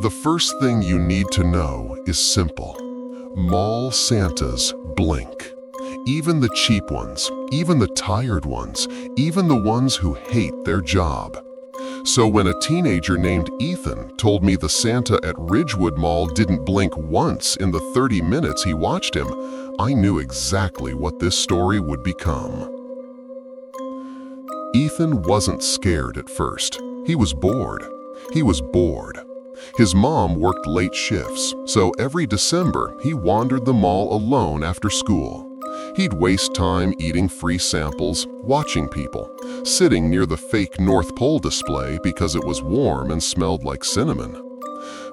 The first thing you need to know is simple. Mall Santas blink. Even the cheap ones, even the tired ones, even the ones who hate their job. So when a teenager named Ethan told me the Santa at Ridgewood Mall didn't blink once in the 30 minutes he watched him, I knew exactly what this story would become. Ethan wasn't scared at first. He was bored. He was bored. His mom worked late shifts, so every December he wandered the mall alone after school. He'd waste time eating free samples, watching people, sitting near the fake North Pole display because it was warm and smelled like cinnamon.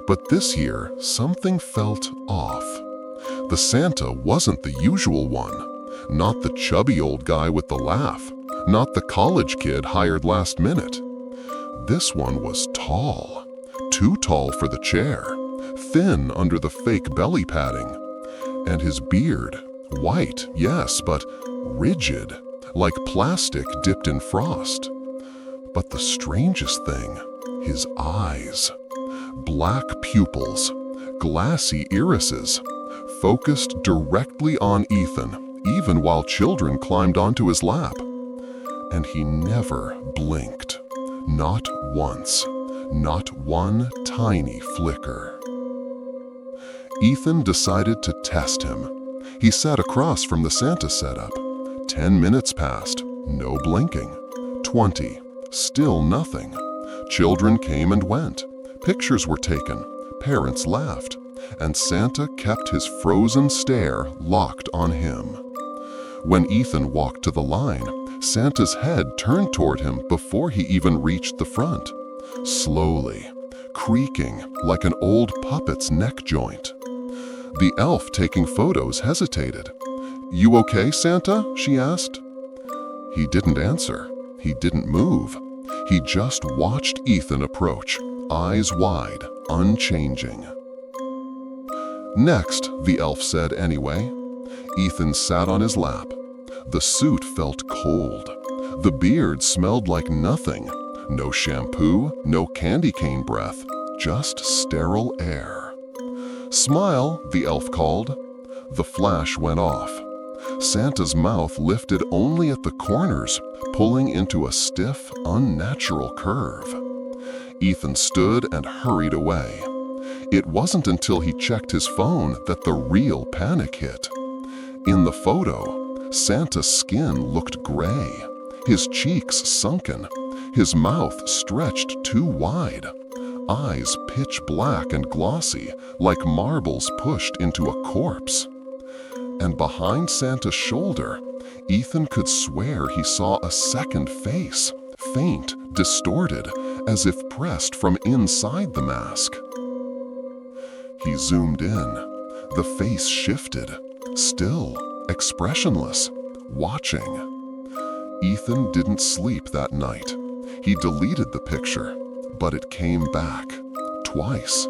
But this year, something felt off. The Santa wasn't the usual one. Not the chubby old guy with the laugh. Not the college kid hired last minute. This one was tall. Too tall for the chair. Thin under the fake belly padding. And his beard, white, yes, but rigid, like plastic dipped in frost. But the strangest thing, his eyes. Black pupils, glassy irises, focused directly on Ethan, even while children climbed onto his lap. And he never blinked. Not once. Not one tiny flicker. Ethan decided to test him. He sat across from the Santa setup. 10 minutes passed, no blinking. 20, still nothing. Children came and went. Pictures were taken. Parents laughed. And Santa kept his frozen stare locked on him. When Ethan walked to the line, Santa's head turned toward him before he even reached the front. Slowly, creaking like an old puppet's neck joint. The elf taking photos hesitated. "You okay, Santa?" she asked. He didn't answer. He didn't move. He just watched Ethan approach, eyes wide, unchanging. "Next," the elf said anyway. Ethan sat on his lap. The suit felt cold. The beard smelled like nothing. No shampoo, no candy cane breath, just sterile air. "Smile," the elf called. The flash went off. Santa's mouth lifted only at the corners, pulling into a stiff, unnatural curve. Ethan stood and hurried away. It wasn't until he checked his phone that the real panic hit. In the photo, Santa's skin looked gray, his cheeks sunken, his mouth stretched too wide, eyes pitch black and glossy, like marbles pushed into a corpse. And behind Santa's shoulder, Ethan could swear he saw a second face, faint, distorted, as if pressed from inside the mask. He zoomed in. The face shifted, still, expressionless, watching. Ethan didn't sleep that night. He deleted the picture, but it came back, twice.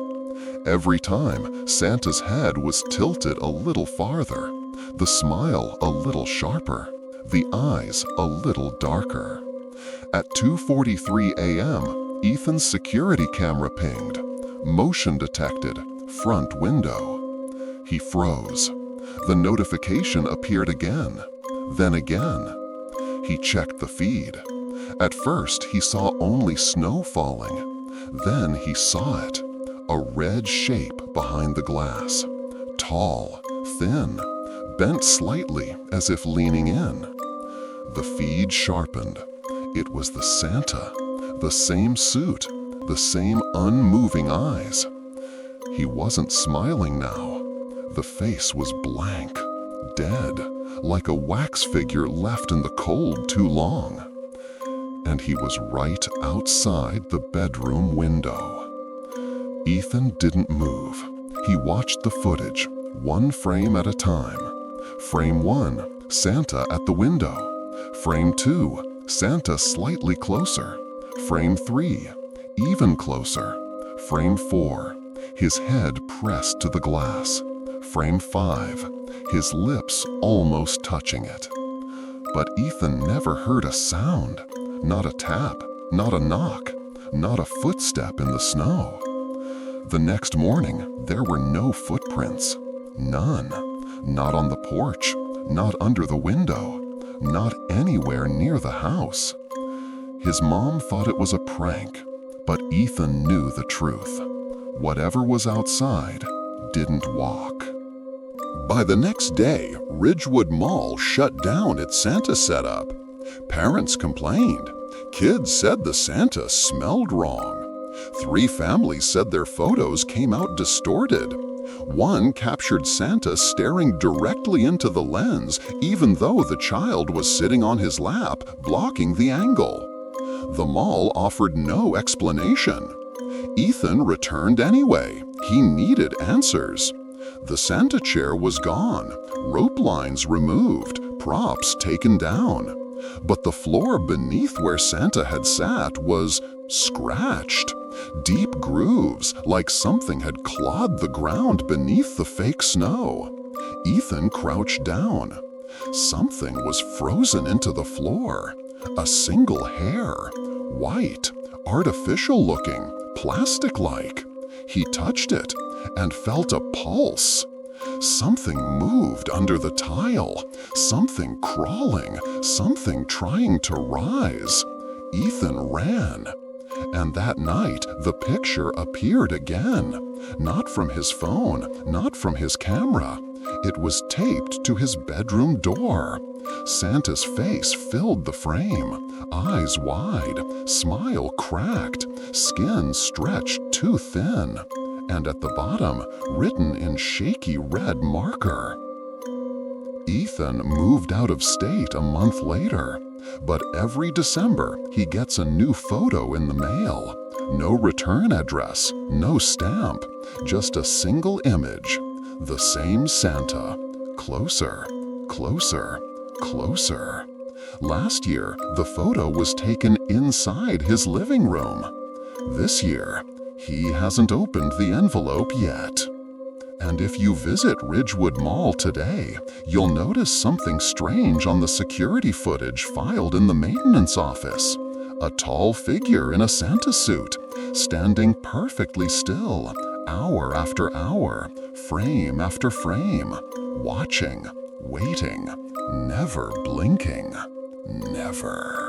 Every time, Santa's head was tilted a little farther, the smile a little sharper, the eyes a little darker. At 2:43 a.m., Ethan's security camera pinged. Motion detected, front window. He froze. The notification appeared again, then again. He checked the feed. At first, he saw only snow falling. Then he saw it, a red shape behind the glass. Tall, thin, bent slightly as if leaning in. The feed sharpened. It was the Santa, the same suit, the same unmoving eyes. He wasn't smiling now. The face was blank, dead, like a wax figure left in the cold too long. And he was right outside the bedroom window. Ethan didn't move. He watched the footage, one frame at a time. Frame 1, Santa at the window. Frame 2, Santa slightly closer. Frame 3, even closer. Frame 4, his head pressed to the glass. Frame 5, his lips almost touching it. But Ethan never heard a sound. Not a tap, not a knock, not a footstep in the snow. The next morning, there were no footprints. None. Not on the porch, not under the window, not anywhere near the house. His mom thought it was a prank, but Ethan knew the truth. Whatever was outside didn't walk. By the next day, Ridgewood Mall shut down its Santa setup. Parents complained. Kids said the Santa smelled wrong. 3 families said their photos came out distorted. One captured Santa staring directly into the lens, even though the child was sitting on his lap, blocking the angle. The mall offered no explanation. Ethan returned anyway. He needed answers. The Santa chair was gone, rope lines removed, props taken down. But the floor beneath where Santa had sat was scratched. Deep grooves, like something had clawed the ground beneath the fake snow. Ethan crouched down. Something was frozen into the floor. A single hair, white, artificial-looking, plastic-like. He touched it and felt a pulse. Something moved under the tile, something crawling, something trying to rise. Ethan ran. And that night, the picture appeared again. Not from his phone, not from his camera. It was taped to his bedroom door. Santa's face filled the frame, eyes wide, smile cracked, skin stretched too thin. And at the bottom, written in shaky red marker. Ethan moved out of state a month later, but every December he gets a new photo in the mail. No return address, no stamp, just a single image. The same Santa, closer, closer, closer. Last year, the photo was taken inside his living room. This year, he hasn't opened the envelope yet. And if you visit Ridgewood Mall today, you'll notice something strange on the security footage filed in the maintenance office. A tall figure in a Santa suit, standing perfectly still, hour after hour, frame after frame, watching, waiting, never blinking, never.